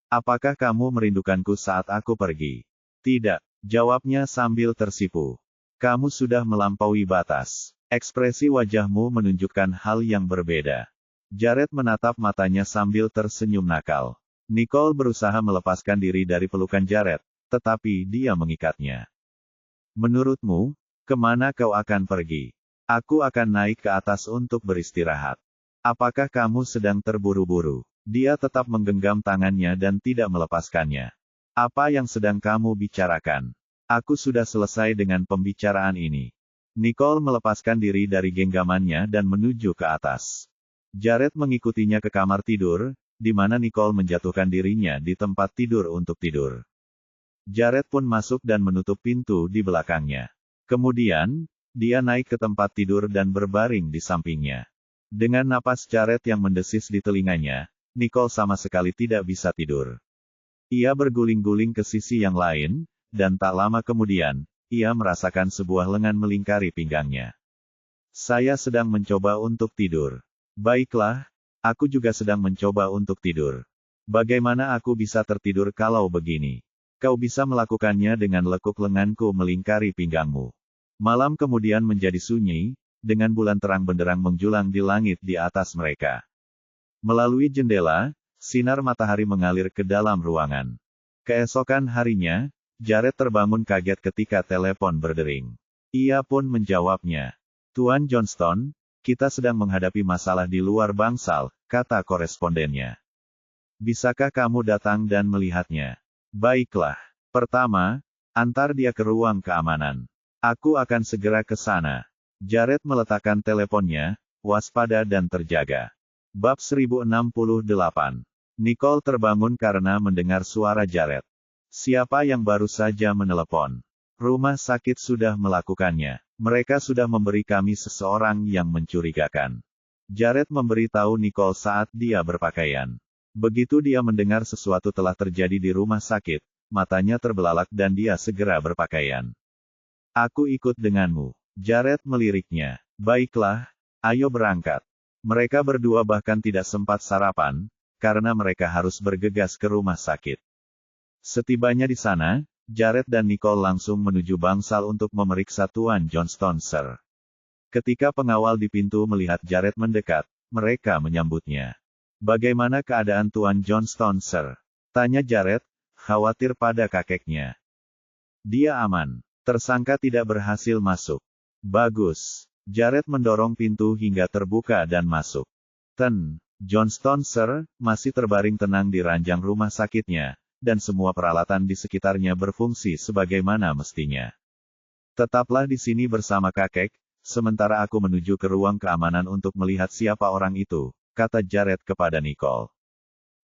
A: Apakah kamu merindukanku saat aku pergi? Tidak, jawabnya sambil tersipu. Kamu sudah melampaui batas. Ekspresi wajahmu menunjukkan hal yang berbeda. Jared menatap matanya sambil tersenyum nakal. Nicole berusaha melepaskan diri dari pelukan Jared, tetapi dia mengikatnya. Menurutmu, kemana kau akan pergi? Aku akan naik ke atas untuk beristirahat. Apakah kamu sedang terburu-buru? Dia tetap menggenggam tangannya dan tidak melepaskannya. Apa yang sedang kamu bicarakan? Aku sudah selesai dengan pembicaraan ini. Nicole melepaskan diri dari genggamannya dan menuju ke atas. Jared mengikutinya ke kamar tidur, di mana Nicole menjatuhkan dirinya di tempat tidur untuk tidur. Jared pun masuk dan menutup pintu di belakangnya. Kemudian, dia naik ke tempat tidur dan berbaring di sampingnya. Dengan napas Jared yang mendesis di telinganya, Nicole sama sekali tidak bisa tidur. Ia berguling-guling ke sisi yang lain, dan tak lama kemudian, ia merasakan sebuah lengan melingkari pinggangnya. Saya sedang mencoba untuk tidur. Baiklah, aku juga sedang mencoba untuk tidur. Bagaimana aku bisa tertidur kalau begini? Kau bisa melakukannya dengan lekuk lenganku melingkari pinggangmu. Malam kemudian menjadi sunyi, dengan bulan terang benderang menjulang di langit di atas mereka. Melalui jendela, sinar matahari mengalir ke dalam ruangan. Keesokan harinya, Jared terbangun kaget ketika telepon berdering. Ia pun menjawabnya. Tuan Johnston, kita sedang menghadapi masalah di luar bangsal, kata korespondennya. Bisakah kamu datang dan melihatnya? Baiklah. Pertama, antar dia ke ruang keamanan. Aku akan segera ke sana. Jared meletakkan teleponnya, waspada dan terjaga. Bab 1068. Nicole terbangun karena mendengar suara Jared. Siapa yang baru saja menelepon? Rumah sakit sudah melakukannya. Mereka sudah memberi kami seseorang yang mencurigakan. Jared memberitahu Nicole saat dia berpakaian. Begitu dia mendengar sesuatu telah terjadi di rumah sakit, matanya terbelalak dan dia segera berpakaian. Aku ikut denganmu. Jared meliriknya. Baiklah, ayo berangkat. Mereka berdua bahkan tidak sempat sarapan, karena mereka harus bergegas ke rumah sakit. Setibanya di sana, Jared dan Nicole langsung menuju bangsal untuk memeriksa Tuan Johnston, Sir. Ketika pengawal di pintu melihat Jared mendekat, mereka menyambutnya. Bagaimana keadaan Tuan Johnston, Sir? Tanya Jared, khawatir pada kakeknya. Dia aman. Tersangka tidak berhasil masuk. Bagus. Jared mendorong pintu hingga terbuka dan masuk. Johnston, Sir, masih terbaring tenang di ranjang rumah sakitnya, dan semua peralatan di sekitarnya berfungsi sebagaimana mestinya. Tetaplah di sini bersama kakek, sementara aku menuju ke ruang keamanan untuk melihat siapa orang itu, kata Jared kepada Nicole.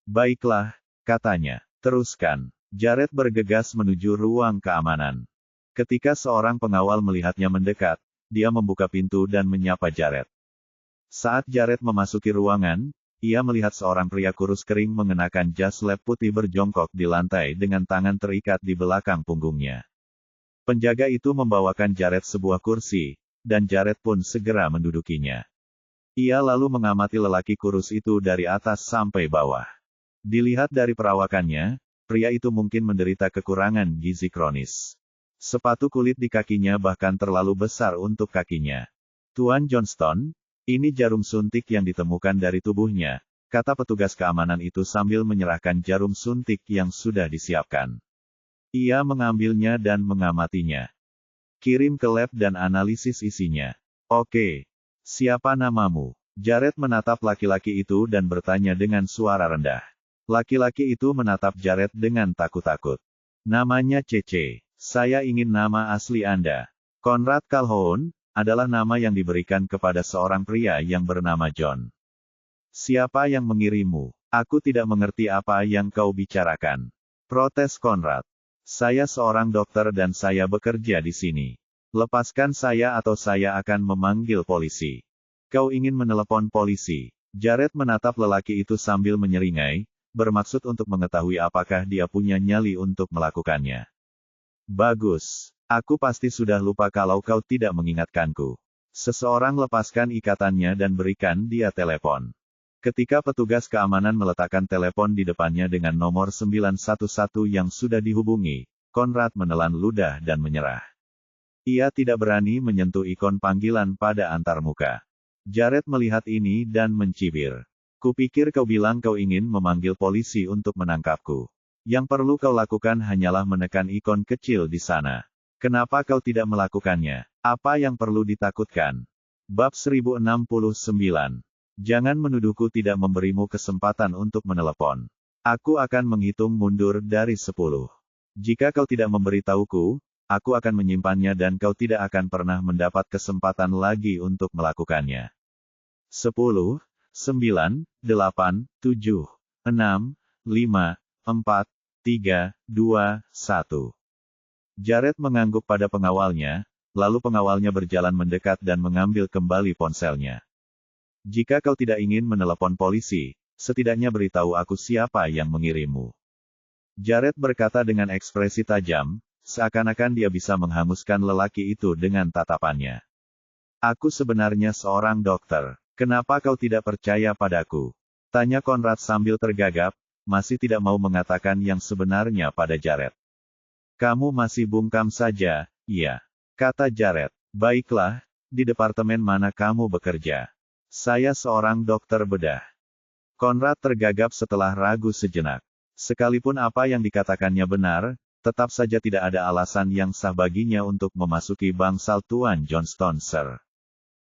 A: Baiklah, katanya. Teruskan. Jared bergegas menuju ruang keamanan. Ketika seorang pengawal melihatnya mendekat, dia membuka pintu dan menyapa Jared. Saat Jared memasuki ruangan, ia melihat seorang pria kurus kering mengenakan jas lab putih berjongkok di lantai dengan tangan terikat di belakang punggungnya. Penjaga itu membawakan Jared sebuah kursi, dan Jared pun segera mendudukinya. Ia lalu mengamati lelaki kurus itu dari atas sampai bawah. Dilihat dari perawakannya, pria itu mungkin menderita kekurangan gizi kronis. Sepatu kulit di kakinya bahkan terlalu besar untuk kakinya. Tuan Johnston, ini jarum suntik yang ditemukan dari tubuhnya, kata petugas keamanan itu sambil menyerahkan jarum suntik yang sudah disiapkan. Ia mengambilnya dan mengamatinya. Kirim ke lab dan analisis isinya. Oke. Siapa namamu? Jared menatap laki-laki itu dan bertanya dengan suara rendah. Laki-laki itu menatap Jared dengan takut-takut. Namanya Cece. Saya ingin nama asli Anda. Conrad Calhoun, adalah nama yang diberikan kepada seorang pria yang bernama John. Siapa yang mengirimmu? Aku tidak mengerti apa yang kau bicarakan. Protes Conrad. Saya seorang dokter dan saya bekerja di sini. Lepaskan saya atau saya akan memanggil polisi. Kau ingin menelepon polisi? Jared menatap lelaki itu sambil menyeringai, bermaksud untuk mengetahui apakah dia punya nyali untuk melakukannya. Bagus. Aku pasti sudah lupa kalau kau tidak mengingatkanku. Seseorang lepaskan ikatannya dan berikan dia telepon. Ketika petugas keamanan meletakkan telepon di depannya dengan nomor 911 yang sudah dihubungi, Conrad menelan ludah dan menyerah. Ia tidak berani menyentuh ikon panggilan pada antarmuka. Jared melihat ini dan mencibir. Kupikir kau bilang kau ingin memanggil polisi untuk menangkapku. Yang perlu kau lakukan hanyalah menekan ikon kecil di sana. Kenapa kau tidak melakukannya? Apa yang perlu ditakutkan? Bab 1069. Jangan menuduhku tidak memberimu kesempatan untuk menelepon. Aku akan menghitung mundur dari 10. Jika kau tidak memberitahuku, aku akan menyimpannya dan kau tidak akan pernah mendapat kesempatan lagi untuk melakukannya. 10, 9, 8, 7, 6, 5, 4, 3, 2, 1. Jared mengangguk pada pengawalnya, lalu pengawalnya berjalan mendekat dan mengambil kembali ponselnya. Jika kau tidak ingin menelepon polisi, setidaknya beritahu aku siapa yang mengirimmu. Jared berkata dengan ekspresi tajam, seakan-akan dia bisa menghanguskan lelaki itu dengan tatapannya. Aku sebenarnya seorang dokter. Kenapa kau tidak percaya padaku? Tanya Conrad sambil tergagap, masih tidak mau mengatakan yang sebenarnya pada Jared. Kamu masih bungkam saja, iya. Kata Jared. Baiklah, di departemen mana kamu bekerja? Saya seorang dokter bedah. Conrad tergagap setelah ragu sejenak. Sekalipun apa yang dikatakannya benar, tetap saja tidak ada alasan yang sah baginya untuk memasuki bangsal Tuan Johnston, Sir.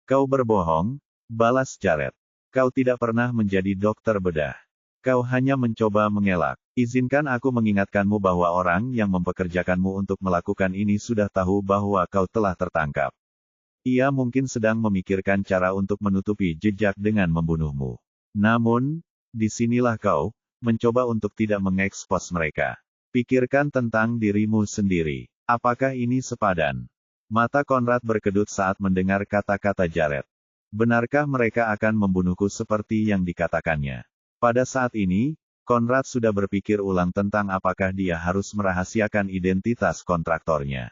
A: Kau berbohong, balas Jared. Kau tidak pernah menjadi dokter bedah. Kau hanya mencoba mengelak. Izinkan aku mengingatkanmu bahwa orang yang mempekerjakanmu untuk melakukan ini sudah tahu bahwa kau telah tertangkap. Ia mungkin sedang memikirkan cara untuk menutupi jejak dengan membunuhmu. Namun, disinilah kau, mencoba untuk tidak mengekspos mereka. Pikirkan tentang dirimu sendiri. Apakah ini sepadan? Mata Conrad berkedut saat mendengar kata-kata Jared. Benarkah mereka akan membunuhku seperti yang dikatakannya? Pada saat ini, Conrad sudah berpikir ulang tentang apakah dia harus merahasiakan identitas kontraktornya.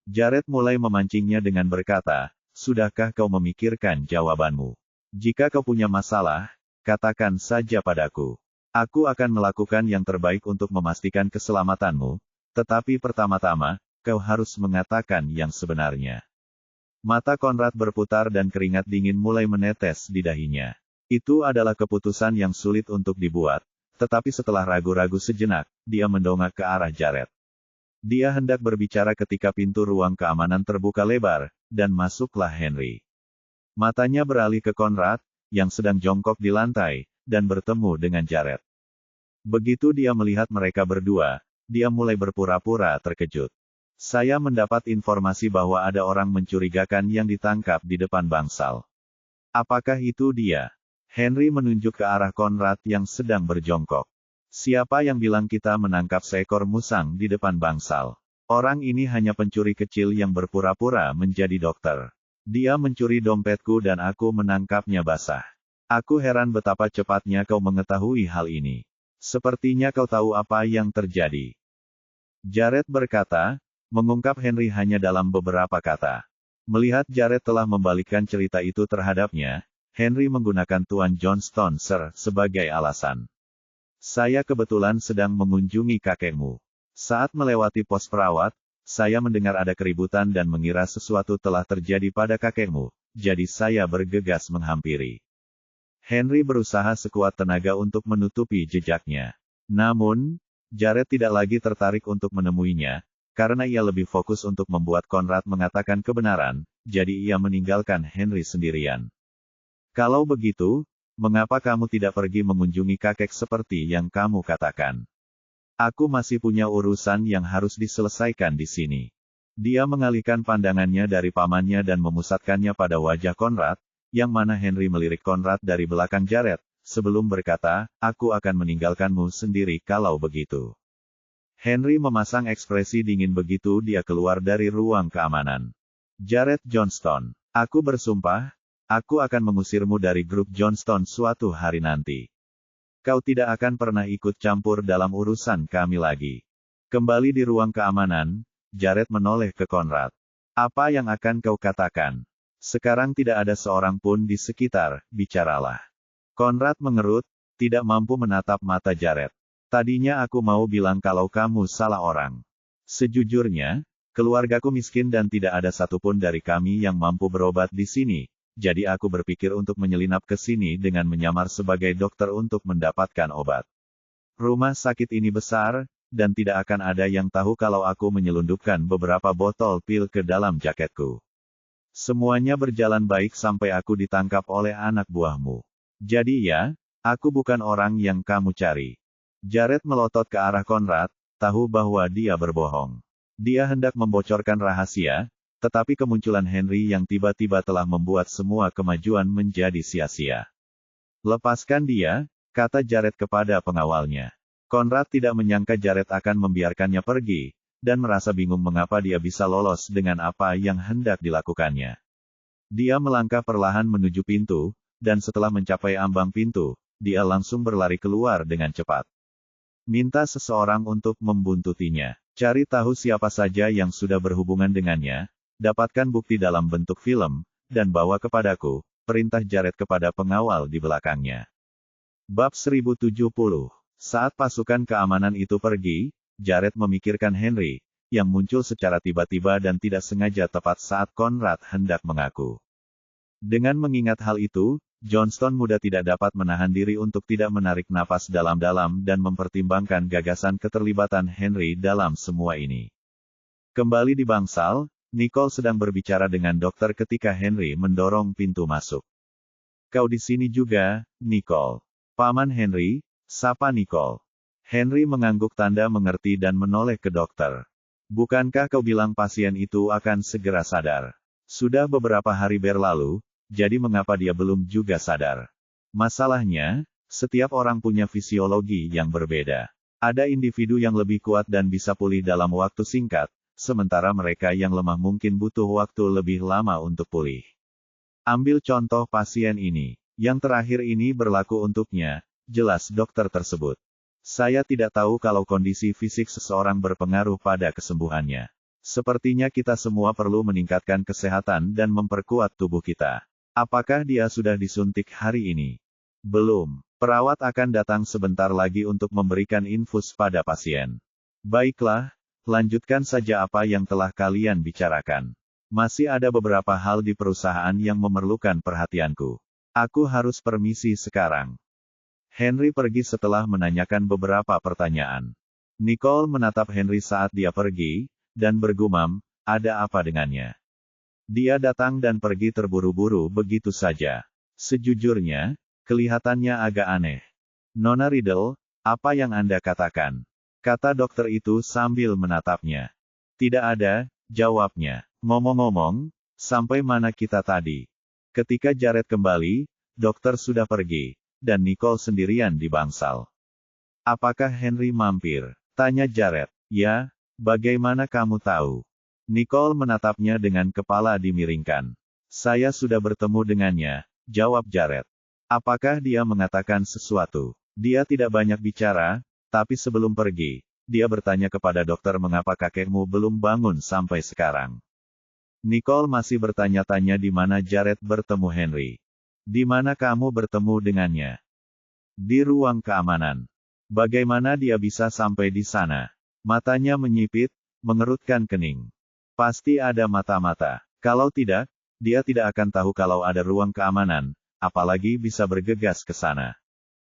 A: Jared mulai memancingnya dengan berkata, sudahkah kau memikirkan jawabanmu? Jika kau punya masalah, katakan saja padaku. Aku akan melakukan yang terbaik untuk memastikan keselamatanmu, tetapi pertama-tama, kau harus mengatakan yang sebenarnya. Mata Conrad berputar dan keringat dingin mulai menetes di dahinya. Itu adalah keputusan yang sulit untuk dibuat, tetapi setelah ragu-ragu sejenak, dia mendongak ke arah Jared. Dia hendak berbicara ketika pintu ruang keamanan terbuka lebar, dan masuklah Henry. Matanya beralih ke Conrad, yang sedang jongkok di lantai, dan bertemu dengan Jared. Begitu dia melihat mereka berdua, dia mulai berpura-pura terkejut. Saya mendapat informasi bahwa ada orang mencurigakan yang ditangkap di depan bangsal. Apakah itu dia? Henry menunjuk ke arah Conrad yang sedang berjongkok. Siapa yang bilang kita menangkap seekor musang di depan bangsal? Orang ini hanya pencuri kecil yang berpura-pura menjadi dokter. Dia mencuri dompetku dan aku menangkapnya basah. Aku heran betapa cepatnya kau mengetahui hal ini. Sepertinya kau tahu apa yang terjadi. Jared berkata, mengungkap Henry hanya dalam beberapa kata. Melihat Jared telah membalikkan cerita itu terhadapnya, Henry menggunakan Tuan Johnston, Sir, sebagai alasan. Saya kebetulan sedang mengunjungi kakekmu. Saat melewati pos perawat, saya mendengar ada keributan dan mengira sesuatu telah terjadi pada kakekmu, jadi saya bergegas menghampiri. Henry berusaha sekuat tenaga untuk menutupi jejaknya. Namun, Jared tidak lagi tertarik untuk menemuinya, karena ia lebih fokus untuk membuat Conrad mengatakan kebenaran, jadi ia meninggalkan Henry sendirian. Kalau begitu, mengapa kamu tidak pergi mengunjungi kakek seperti yang kamu katakan? Aku masih punya urusan yang harus diselesaikan di sini. Dia mengalihkan pandangannya dari pamannya dan memusatkannya pada wajah Conrad, yang mana Henry melirik Conrad dari belakang Jared, sebelum berkata, aku akan meninggalkanmu sendiri kalau begitu. Henry memasang ekspresi dingin begitu dia keluar dari ruang keamanan. Jared Johnston, aku bersumpah, aku akan mengusirmu dari grup Johnston suatu hari nanti. Kau tidak akan pernah ikut campur dalam urusan kami lagi. Kembali di ruang keamanan, Jared menoleh ke Conrad. Apa yang akan kau katakan? Sekarang tidak ada seorang pun di sekitar, bicaralah. Conrad mengerut, tidak mampu menatap mata Jared. Tadinya aku mau bilang kalau kamu salah orang. Sejujurnya, keluargaku miskin dan tidak ada satupun dari kami yang mampu berobat di sini. Jadi aku berpikir untuk menyelinap ke sini dengan menyamar sebagai dokter untuk mendapatkan obat. Rumah sakit ini besar, dan tidak akan ada yang tahu kalau aku menyelundupkan beberapa botol pil ke dalam jaketku. Semuanya berjalan baik sampai aku ditangkap oleh anak buahmu. Jadi ya, aku bukan orang yang kamu cari. Jared melotot ke arah Conrad, tahu bahwa dia berbohong. Dia hendak membocorkan rahasia, tetapi kemunculan Henry yang tiba-tiba telah membuat semua kemajuan menjadi sia-sia. Lepaskan dia, kata Jared kepada pengawalnya. Conrad tidak menyangka Jared akan membiarkannya pergi, dan merasa bingung mengapa dia bisa lolos dengan apa yang hendak dilakukannya. Dia melangkah perlahan menuju pintu, dan setelah mencapai ambang pintu, dia langsung berlari keluar dengan cepat. Minta seseorang untuk membuntutinya. Cari tahu siapa saja yang sudah berhubungan dengannya, dapatkan bukti dalam bentuk film, dan bawa kepadaku, perintah Jared kepada pengawal di belakangnya. Bab 1070. Saat pasukan keamanan itu pergi, Jared memikirkan Henry, yang muncul secara tiba-tiba dan tidak sengaja tepat saat Conrad hendak mengaku. Dengan mengingat hal itu, Johnston muda tidak dapat menahan diri untuk tidak menarik napas dalam-dalam dan mempertimbangkan gagasan keterlibatan Henry dalam semua ini. Kembali di bangsal, Nicole sedang berbicara dengan dokter ketika Henry mendorong pintu masuk. Kau di sini juga, Nicole. Paman Henry, sapa Nicole. Henry mengangguk tanda mengerti dan menoleh ke dokter. Bukankah kau bilang pasien itu akan segera sadar? Sudah beberapa hari berlalu, jadi mengapa dia belum juga sadar? Masalahnya, setiap orang punya fisiologi yang berbeda. Ada individu yang lebih kuat dan bisa pulih dalam waktu singkat, sementara mereka yang lemah mungkin butuh waktu lebih lama untuk pulih. Ambil contoh pasien ini. Yang terakhir ini berlaku untuknya, jelas dokter tersebut. Saya tidak tahu kalau kondisi fisik seseorang berpengaruh pada kesembuhannya. Sepertinya kita semua perlu meningkatkan kesehatan dan memperkuat tubuh kita. Apakah dia sudah disuntik hari ini? Belum. Perawat akan datang sebentar lagi untuk memberikan infus pada pasien. Baiklah, lanjutkan saja apa yang telah kalian bicarakan. Masih ada beberapa hal di perusahaan yang memerlukan perhatianku. Aku harus permisi sekarang. Henry pergi setelah menanyakan beberapa pertanyaan. Nicole menatap Henry saat dia pergi, dan bergumam, ada apa dengannya? Dia datang dan pergi terburu-buru begitu saja. Sejujurnya, kelihatannya agak aneh. Nona Riddle, apa yang Anda katakan? Kata dokter itu sambil menatapnya. Tidak ada, jawabnya. Ngomong-ngomong, sampai mana kita tadi? Ketika Jared kembali, dokter sudah pergi, dan Nicole sendirian di bangsal. Apakah Henry mampir? Tanya Jared. Ya, bagaimana kamu tahu? Nicole menatapnya dengan kepala dimiringkan. Saya sudah bertemu dengannya, jawab Jared. Apakah dia mengatakan sesuatu? Dia tidak banyak bicara, tapi sebelum pergi, dia bertanya kepada dokter mengapa kakekmu belum bangun sampai sekarang. Nicole masih bertanya-tanya di mana Jared bertemu Henry. Di mana kamu bertemu dengannya? Di ruang keamanan. Bagaimana dia bisa sampai di sana? Matanya menyipit, mengerutkan kening. Pasti ada mata-mata. Kalau tidak, dia tidak akan tahu kalau ada ruang keamanan, apalagi bisa bergegas ke sana.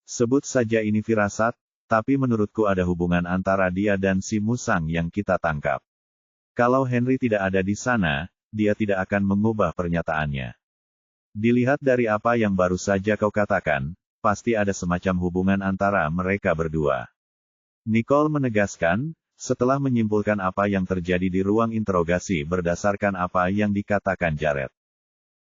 A: Sebut saja ini firasat, tapi menurutku ada hubungan antara dia dan si musang yang kita tangkap. Kalau Henry tidak ada di sana, dia tidak akan mengubah pernyataannya. Dilihat dari apa yang baru saja kau katakan, pasti ada semacam hubungan antara mereka berdua. Nicole menegaskan, setelah menyimpulkan apa yang terjadi di ruang interogasi berdasarkan apa yang dikatakan Jared.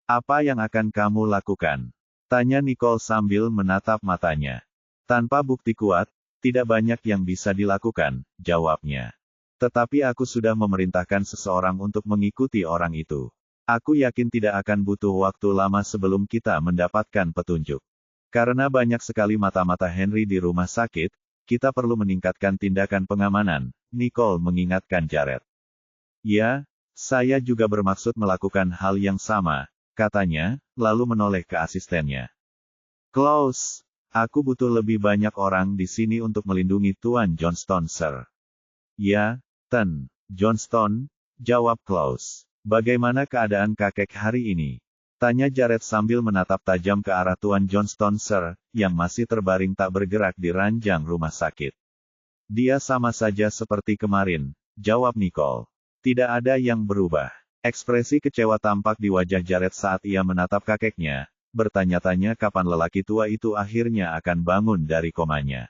A: Apa yang akan kamu lakukan? Tanya Nicole sambil menatap matanya. Tanpa bukti kuat, Tidak banyak yang bisa dilakukan, jawabnya. Tetapi aku sudah memerintahkan seseorang untuk mengikuti orang itu. Aku yakin tidak akan butuh waktu lama sebelum kita mendapatkan petunjuk. Karena banyak sekali mata-mata Henry di rumah sakit, kita perlu meningkatkan tindakan pengamanan, Nicole mengingatkan Jared. Ya, saya juga bermaksud melakukan hal yang sama, katanya, lalu menoleh ke asistennya. Klaus, aku butuh lebih banyak orang di sini untuk melindungi Tuan Johnston, Sir. Ya, Ten Johnston, jawab Klaus. Bagaimana keadaan kakek hari ini? Tanya Jared sambil menatap tajam ke arah Tuan Johnston, Sir, yang masih terbaring tak bergerak di ranjang rumah sakit. Dia sama saja seperti kemarin, jawab Nicole. Tidak ada yang berubah. Ekspresi kecewa tampak di wajah Jared saat ia menatap kakeknya, bertanya-tanya kapan lelaki tua itu akhirnya akan bangun dari komanya.